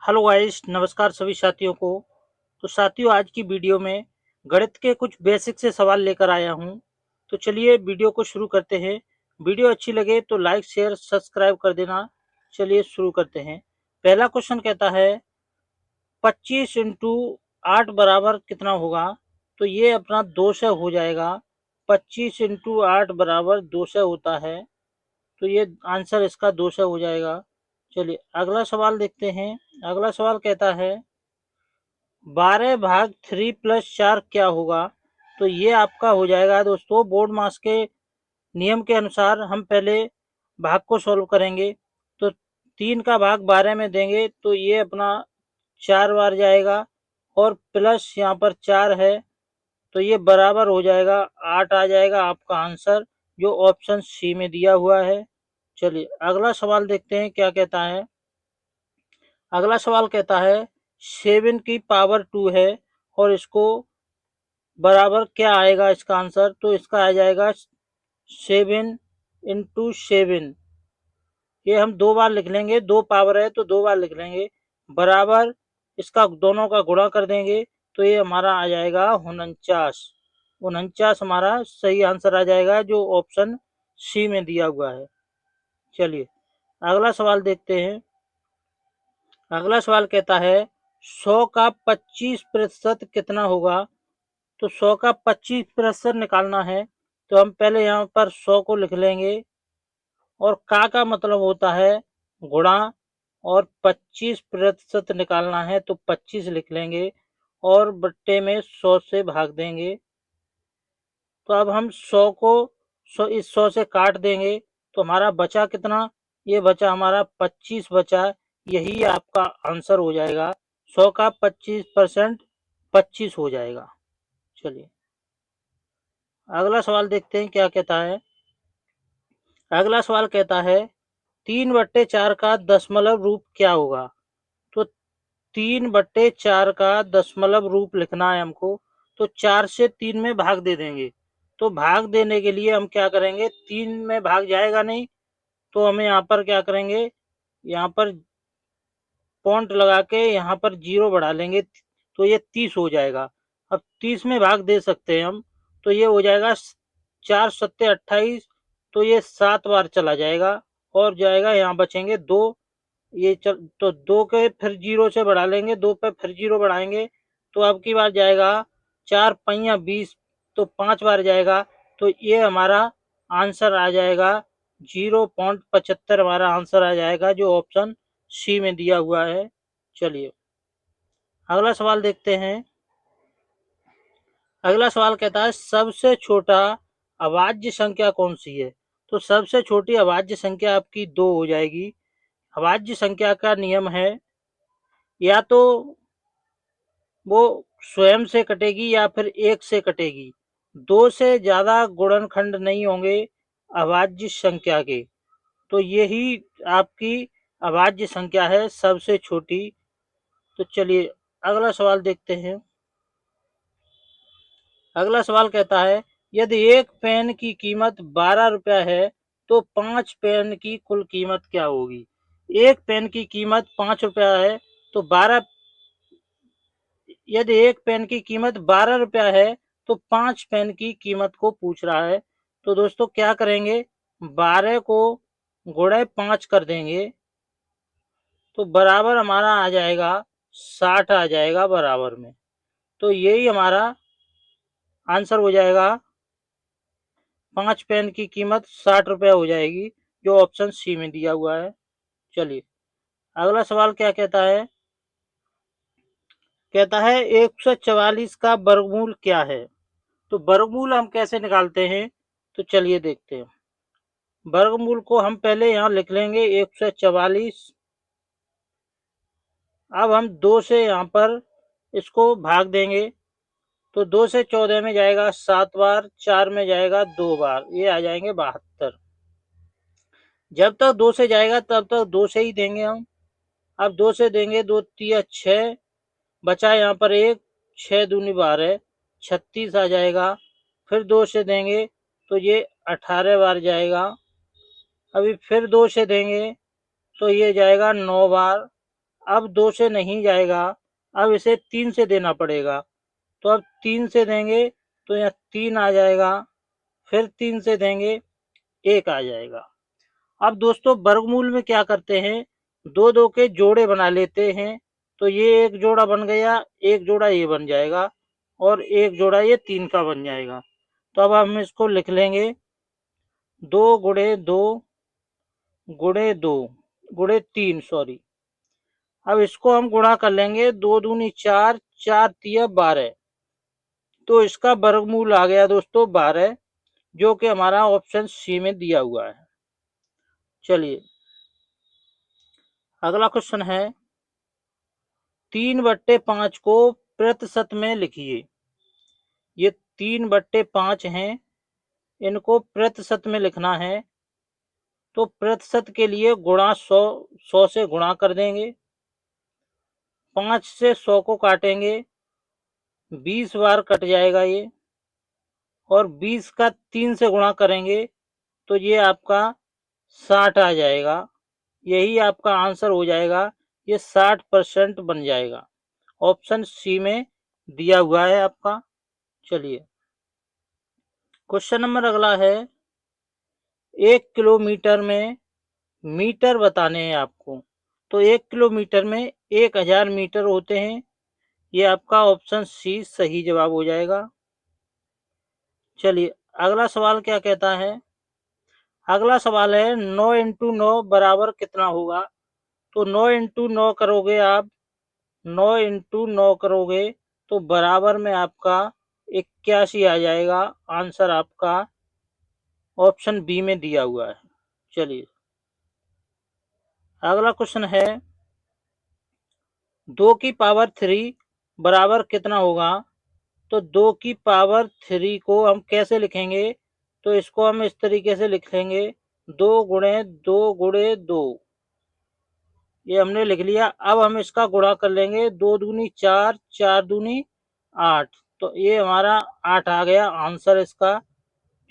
Hello guys, नमस्कार सभी साथियों को। तो साथियों, आज की वीडियो में गणित के कुछ बेसिक से सवाल लेकर आया हूं। तो चलिए वीडियो को शुरू करते हैं। वीडियो अच्छी लगे तो लाइक शेयर सब्सक्राइब कर देना। चलिए शुरू करते हैं। पहला क्वेश्चन कहता है 25 इंटू 8 बराबर कितना होगा। तो ये अपना 200 हो जाएगा। 25 इंटू 8 बराबर 200 होता है। तो ये आंसर इसका 200 हो जाएगा। चलिए अगला सवाल देखते हैं। अगला सवाल कहता है 12 भाग 3 प्लस 4 क्या होगा। तो ये आपका हो जाएगा दोस्तों, बोर्ड मास के नियम के अनुसार हम पहले भाग को सॉल्व करेंगे। तो 3 का भाग 12 में देंगे तो ये अपना 4 बार जाएगा, और प्लस यहाँ पर 4 है तो ये बराबर हो जाएगा 8 आ जाएगा आपका आंसर, जो ऑप्शन सी में दिया हुआ है। चलिए अगला सवाल देखते हैं क्या कहता है। अगला सवाल कहता है 7 की पावर 2 है, और इसको बराबर क्या आएगा इसका आंसर। तो इसका आ जाएगा 7 इंटू 7। ये हम दो बार लिख लेंगे, दो पावर है तो दो बार लिख लेंगे, बराबर इसका दोनों का गुणा कर देंगे तो ये हमारा आ जाएगा 49। 49 हमारा सही आंसर आ जाएगा, जो ऑप्शन सी में दिया हुआ है। चलिए अगला सवाल देखते हैं। अगला सवाल कहता है 100 का 25% कितना होगा। तो 100 का 25% निकालना है तो हम पहले यहाँ पर 100 को लिख लेंगे, और का मतलब होता है गुणा, और 25% निकालना है तो 25 लिख लेंगे, और बट्टे में 100 से भाग देंगे। तो अब हम 100 को 100 से काट देंगे तो हमारा बचा कितना। ये बचा हमारा 25 बचा। यही आपका आंसर हो जाएगा। 100 का 25% 25 हो जाएगा। चलिए अगला सवाल देखते हैं क्या कहता है। अगला सवाल कहता है 3/4 का दशमलव रूप क्या होगा। तो 3/4 का दशमलव रूप लिखना है हमको। तो 4 से 3 में भाग दे देंगे। तो भाग देने के लिए हम क्या करेंगे, 3 में भाग जाएगा नहीं तो हमें यहाँ पर क्या करेंगे, यहाँ पर पॉइंट लगा के यहाँ पर 0 बढ़ा लेंगे तो ये 30 हो जाएगा। अब 30 में भाग दे सकते हैं हम, तो ये हो जाएगा 4 सत्ते 28। तो ये 7 बार चला जाएगा, और जाएगा यहाँ बचेंगे 2। ये तो 2 के फिर 0 से बढ़ा लेंगे, 2 पे फिर 0 बढ़ाएंगे तो अब की बार जाएगा 4 पहिया 20, तो 5 बार जाएगा। तो ये हमारा आंसर आ जाएगा 0.75 हमारा आंसर आ जाएगा, जो ऑप्शन सी में दिया हुआ है। चलिए अगला सवाल देखते हैं। अगला सवाल कहता है सबसे छोटा अभाज्य संख्या कौन सी है। तो सबसे छोटी अभाज्य संख्या आपकी 2 हो जाएगी। अभाज्य संख्या का नियम है, या तो वो स्वयं से कटेगी या फिर 1 से कटेगी। 2 से ज्यादा गुणनखंड नहीं होंगे अभाज्य संख्या के। तो यही आपकी अभाज्य संख्या है, सबसे छोटी। तो चलिए अगला सवाल देखते हैं। अगला सवाल कहता है यदि एक पेन की कीमत 12 रुपया है तो 5 पेन की कुल कीमत क्या होगी। एक पेन की कीमत 5 रुपया है तो 12, यदि एक पेन की कीमत 12 रुपया है तो 5 पेन की कीमत को पूछ रहा है। तो दोस्तों क्या करेंगे, 12 को गुणे 5 कर देंगे तो बराबर हमारा आ जाएगा 60 आ जाएगा बराबर में। तो यही हमारा आंसर हो जाएगा। 5 पेन की कीमत 60 रुपया हो जाएगी, जो ऑप्शन सी में दिया हुआ है। चलिए अगला सवाल क्या कहता है। कहता है 144 का वर्गमूल क्या है। तो वर्गमूल हम कैसे निकालते हैं, तो चलिए देखते हैं। वर्गमूल को हम पहले यहाँ लिख लेंगे 144। अब हम 2 से यहाँ पर इसको भाग देंगे तो 2 से 14 में जाएगा 7 बार, 4 में जाएगा 2 बार, ये आ जाएंगे 72। जब तक 2 से जाएगा तब तक 2 से ही देंगे हम। अब 2 से देंगे, 2 तिया 6, बचा यहाँ पर 1, 6 दूनी 12, 36 आ जाएगा। फिर 2 से देंगे तो ये 18 बार जाएगा। अभी फिर 2 से देंगे तो ये जाएगा 9 बार। अब 2 से नहीं जाएगा, अब इसे 3 से देना पड़ेगा। तो अब 3 से देंगे तो यहाँ 3 आ जाएगा, फिर 3 से देंगे 1 आ जाएगा। अब दोस्तों वर्गमूल में क्या करते हैं, दो दो के जोड़े बना लेते हैं। तो ये एक जोड़ा बन गया, एक जोड़ा ये बन जाएगा, और एक जोड़ा ये 3 का बन जाएगा। तो अब हम इसको लिख लेंगे 2 गुणे 2 गुणे 2 गुणे 3, सॉरी। अब इसको हम गुणा कर लेंगे, 2 दूनी 4, 4 तिया 12। तो इसका वर्गमूल आ गया दोस्तों 12, जो कि हमारा ऑप्शन सी में दिया हुआ है। चलिए अगला क्वेश्चन है, 3/5 को प्रतिशत में लिखिए। ये 3/5 हैं, इनको प्रतिशत में लिखना है। तो प्रतिशत के लिए गुणा 100, 100 से गुणा कर देंगे, 5 से 100 को काटेंगे, 20 बार कट जाएगा ये, और 20 का 3 से गुणा करेंगे तो ये आपका 60 आ जाएगा। यही आपका आंसर हो जाएगा, ये 60% बन जाएगा। ऑप्शन सी में दिया हुआ है आपका। चलिए क्वेश्चन नंबर अगला है, 1 किलोमीटर में मीटर बताने हैं आपको। तो 1 किलोमीटर में 1000 मीटर होते हैं। ये आपका ऑप्शन सी सही जवाब हो जाएगा। चलिए अगला सवाल क्या कहता है, अगला सवाल है 9 इंटू 9 बराबर कितना होगा। तो 9 इंटू 9 करोगे आप, 9 इंटू 9 करोगे तो बराबर में आपका 81 आ जाएगा। आंसर आपका ऑप्शन बी में दिया हुआ है। चलिए अगला क्वेश्चन है, 2 की पावर 3 बराबर कितना होगा। तो 2 की पावर 3 को हम कैसे लिखेंगे, तो इसको हम इस तरीके से लिखेंगे, 2 गुणे 2 गुणे 2। ये हमने लिख लिया। अब हम इसका गुणा कर लेंगे, 2 दूनी 4, 4 दूनी 8। तो ये हमारा 8 आ गया आंसर इसका,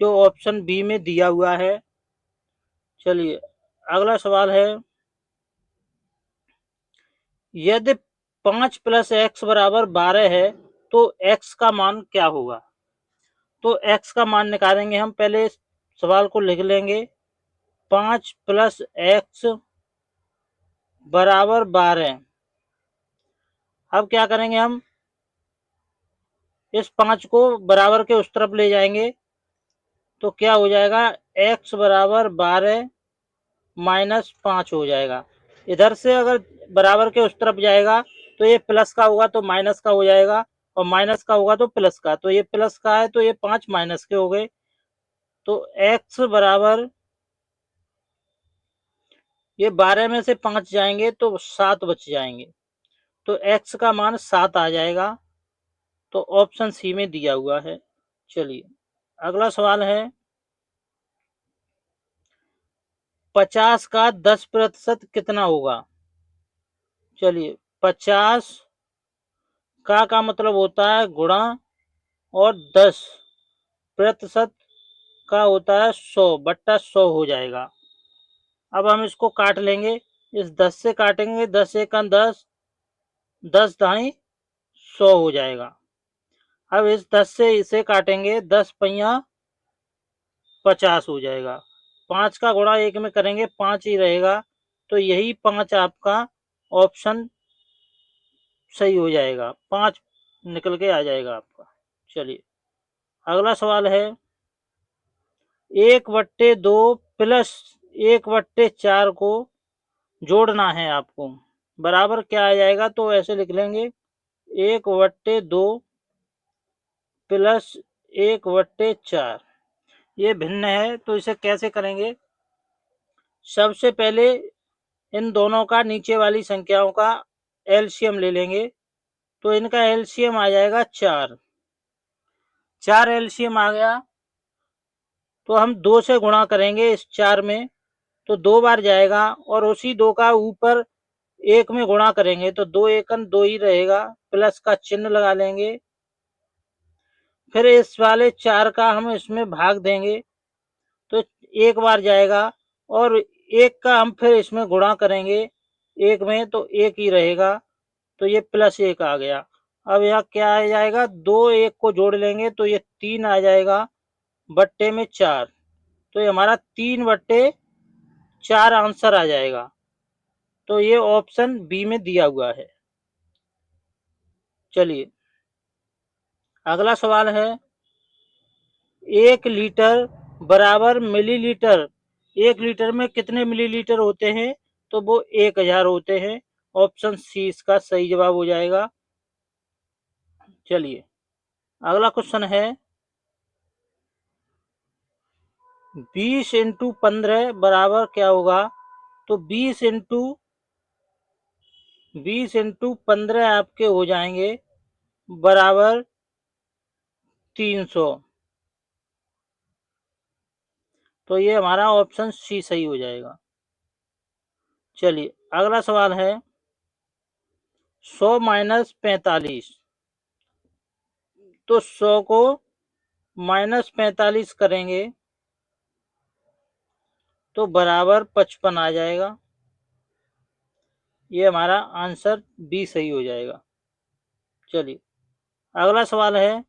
जो ऑप्शन बी में दिया हुआ है। चलिए अगला सवाल है, यदि 5 प्लस एक्स बराबर 12 है तो एक्स का मान क्या होगा। तो एक्स का मान निकालेंगे हम, पहले सवाल को लिख लेंगे, 5 प्लस एक्स बराबर 12। अब क्या करेंगे, हम इस 5 को बराबर के उस तरफ ले जाएंगे तो क्या हो जाएगा, x बराबर 12 माइनस 5 हो जाएगा। इधर से अगर बराबर के उस तरफ जाएगा तो ये प्लस का होगा तो माइनस का हो जाएगा, और माइनस का होगा तो प्लस का। तो ये प्लस का है तो ये 5 माइनस के हो गए। तो x बराबर, ये 12 में से 5 जाएंगे तो 7 बच जाएंगे। तो x का मान 7 आ जाएगा। तो ऑप्शन सी में दिया हुआ है। चलिए अगला सवाल है, 50 का 10% कितना होगा। चलिए 50 का मतलब होता है गुणा, और 10% का होता है 100/100 हो जाएगा। अब हम इसको काट लेंगे, इस 10 से काटेंगे, 10 एकम 10, 10 दाई 100 हो जाएगा। अब इस 10 से इसे काटेंगे, 10 पहिया 50 हो जाएगा। 5 का गुणा 1 में करेंगे 5 ही रहेगा। तो यही 5 आपका ऑप्शन सही हो जाएगा, 5 निकल के आ जाएगा आपका। चलिए अगला सवाल है, 1/2 प्लस 1/4 को जोड़ना है आपको, बराबर क्या आ जाएगा। तो ऐसे लिख लेंगे, 1/2 प्लस 1/4। ये भिन्न है तो इसे कैसे करेंगे, सबसे पहले इन दोनों का नीचे वाली संख्याओं का एलसीएम ले लेंगे। तो इनका एलसीएम आ जाएगा 4, 4 एलसीएम आ गया। तो हम 2 से गुणा करेंगे इस 4 में, तो 2 बार जाएगा, और उसी 2 का ऊपर 1 में गुणा करेंगे तो 2 एकम 2 ही रहेगा, प्लस का चिन्ह लगा लेंगे। फिर इस वाले 4 का हम इसमें भाग देंगे तो 1 बार जाएगा, और 1 का हम फिर इसमें गुणा करेंगे एक में तो एक ही रहेगा, तो ये +1 आ गया। अब यहाँ क्या आ जाएगा, 2 1 को जोड़ लेंगे तो ये 3 आ जाएगा बट्टे में 4, तो ये हमारा 3/4 आंसर आ जाएगा। तो ये ऑप्शन बी में दिया हुआ है। चलिए अगला सवाल है, 1 लीटर बराबर मिलीलीटर, 1 लीटर में कितने मिलीलीटर होते हैं, तो वो 1000 होते हैं। ऑप्शन सी इसका सही जवाब हो जाएगा। चलिए अगला क्वेश्चन है, 20 इंटू 15 बराबर क्या होगा, तो 20 इंटू 15 आपके हो जाएंगे बराबर 300, तो ये हमारा ऑप्शन सी सही हो जाएगा। चलिए अगला सवाल है, 100 माइनस 45, तो 100 को माइनस 45 करेंगे तो बराबर 55 आ जाएगा। ये हमारा आंसर बी सही हो जाएगा। चलिए अगला सवाल है,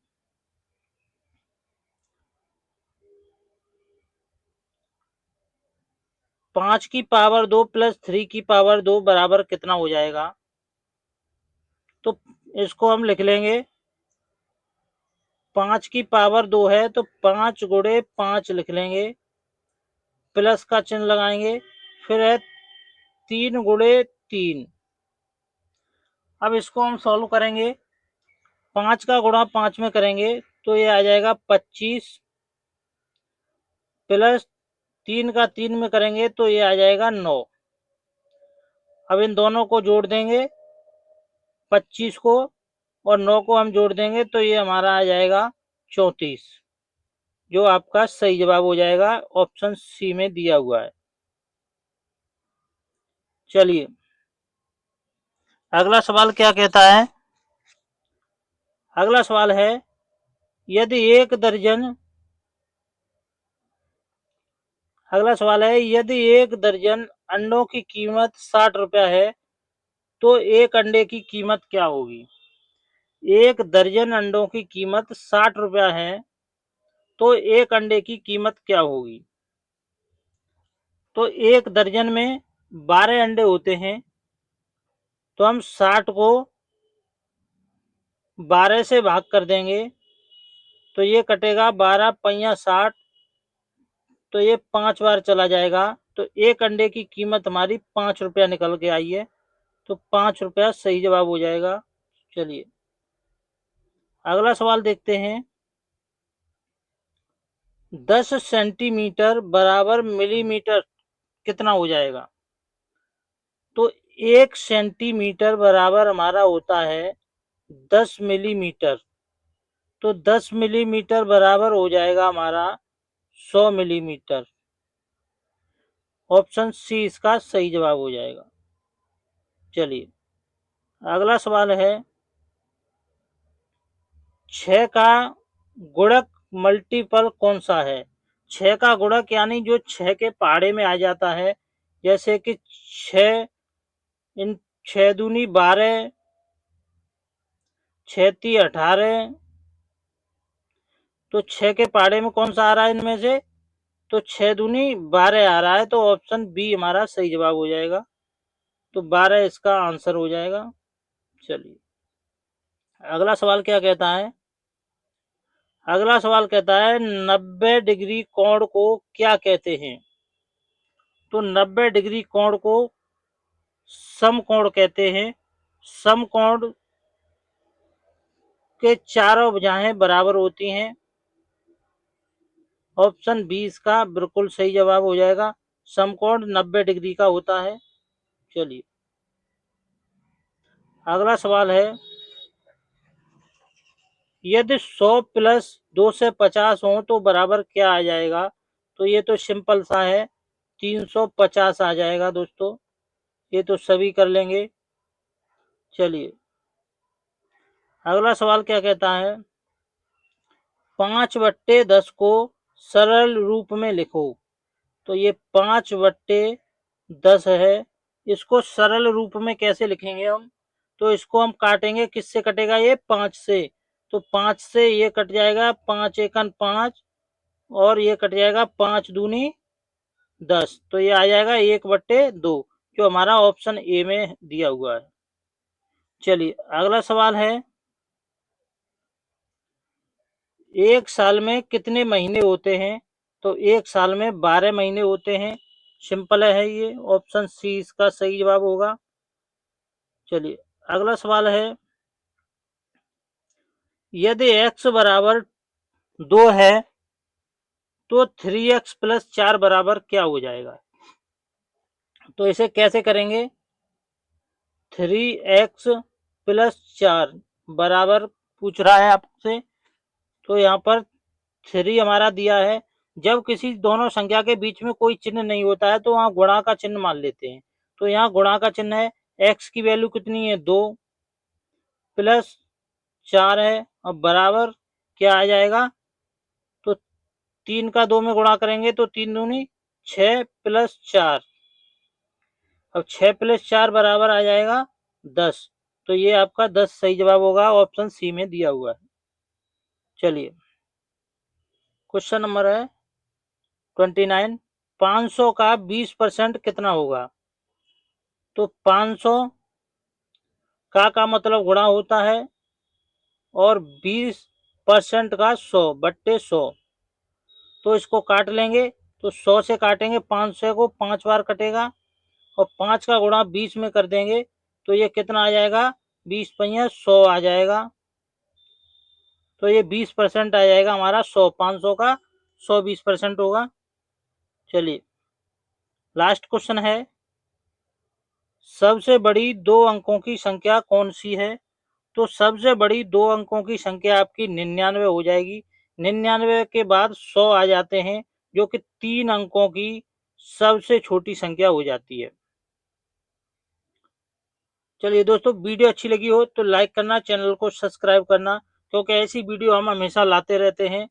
5 की पावर 2 प्लस 3 की पावर 2 बराबर कितना हो जाएगा, तो इसको हम लिख लेंगे, 5 की पावर 2 है तो 5 गुणे 5 लिख लेंगे, प्लस का चिन्ह लगाएंगे, फिर है 3 गुणे 3। अब इसको हम सॉल्व करेंगे, 5 का गुणा 5 में करेंगे तो ये आ जाएगा 25, प्लस 3 का 3 में करेंगे तो ये आ जाएगा 9। अब इन दोनों को जोड़ देंगे, 25 को और 9 को हम जोड़ देंगे तो ये हमारा आ जाएगा 34, जो आपका सही जवाब हो जाएगा, ऑप्शन सी में दिया हुआ है। चलिए अगला सवाल क्या कहता है, अगला सवाल है, यदि एक दर्जन अगला सवाल है, यदि 1 दर्जन अंडों की कीमत 60 रुपया है तो 1 अंडे की कीमत क्या होगी। 1 दर्जन अंडों की कीमत 60 रुपया है तो 1 अंडे की कीमत क्या होगी। तो 1 दर्जन में 12 अंडे होते हैं, तो हम 60 को 12 से भाग कर देंगे तो ये कटेगा 12 पहिया 60, तो ये 5 बार चला जाएगा, तो 1 अंडे की कीमत हमारी 5 रुपया निकल के आई है, तो 5 रुपया सही जवाब हो जाएगा। चलिए अगला सवाल देखते हैं, 10 सेंटीमीटर बराबर मिलीमीटर कितना हो जाएगा, तो 1 सेंटीमीटर बराबर हमारा होता है 10 मिलीमीटर, तो 10 मिलीमीटर बराबर हो जाएगा हमारा 100 मिलीमीटर। ऑप्शन सी इसका सही जवाब हो जाएगा। चलिए अगला सवाल है, 6 का गुणक मल्टीपल कौन सा है। 6 का गुणक यानी जो 6 के पहाड़े में आ जाता है, जैसे कि 6 इन 6 दूनी 12, 6 ती 18, तो 6 के पहाड़े में कौन सा आ रहा है इनमें से, तो 6 दूनी 12 आ रहा है, तो ऑप्शन बी हमारा सही जवाब हो जाएगा, तो 12 इसका आंसर हो जाएगा। चलिए अगला सवाल क्या कहता है, अगला सवाल कहता है, 90 डिग्री कोण को क्या कहते हैं। तो 90 डिग्री कोण को समकोण कहते हैं। समकोण के चारों भुजाएं बराबर होती हैं। ऑप्शन बी इसका बिल्कुल सही जवाब हो जाएगा, समकोण 90 डिग्री का होता है। चलिए अगला सवाल है, यदि 100 प्लस 2 से 50 हो तो बराबर क्या आ जाएगा। तो ये तो सिंपल सा है, 350 आ जाएगा दोस्तों, ये तो सभी कर लेंगे। चलिए अगला सवाल क्या कहता है, 5/10 को सरल रूप में लिखो। तो ये 5/10 है, इसको सरल रूप में कैसे लिखेंगे हम, तो इसको हम काटेंगे, किससे कटेगा ये 5 से, तो 5 से ये कट जाएगा, 5 एकन 5 और ये कट जाएगा 5 दूनी 10, तो ये आ जाएगा 1/2 जो हमारा ऑप्शन ए में दिया हुआ है। चलिए अगला सवाल है, एक साल में कितने महीने होते हैं, तो एक साल में 12 महीने होते हैं। सिंपल है ये, ऑप्शन सी इसका सही जवाब होगा। चलिए अगला सवाल है, यदि x बराबर 2 है तो 3x प्लस 4 बराबर क्या हो जाएगा, तो इसे कैसे करेंगे, 3x प्लस 4 बराबर पूछ रहा है आपसे, तो यहाँ पर 3 हमारा दिया है। जब किसी दोनों संख्या के बीच में कोई चिन्ह नहीं होता है तो वहां गुणा का चिन्ह मान लेते हैं, तो यहाँ गुणा का चिन्ह है, x की वैल्यू कितनी है 2 प्लस 4 है और बराबर क्या आ जाएगा, तो 3 का 2 में गुणा करेंगे तो 3 दूनी 6 प्लस 4, अब 6 प्लस 4 बराबर आ जाएगा 10, तो ये आपका 10 सही जवाब होगा, ऑप्शन सी में दिया हुआ है। चलिए क्वेश्चन नंबर है 29, 500 का 20% कितना होगा, तो 500 का मतलब गुणा होता है और 20% का 100/100, तो इसको काट लेंगे, तो 100 से काटेंगे 500 को 5 बार कटेगा और 5 का गुणा 20 में कर देंगे तो ये कितना आ जाएगा, 20 पंया 100 आ जाएगा, तो ये 20% आ जाएगा हमारा 100, 500 का 100 20% होगा। चलिए लास्ट क्वेश्चन है, सबसे बड़ी 2 अंकों की संख्या कौन सी है, तो सबसे बड़ी 2 अंकों की संख्या आपकी 99 हो जाएगी। 99 के बाद 100 आ जाते हैं जो कि 3 अंकों की सबसे छोटी संख्या हो जाती है। चलिए दोस्तों, वीडियो अच्छी लगी हो तो लाइक करना, चैनल को सब्सक्राइब करना, क्योंकि ऐसी वीडियो हम हमेशा लाते रहते हैं।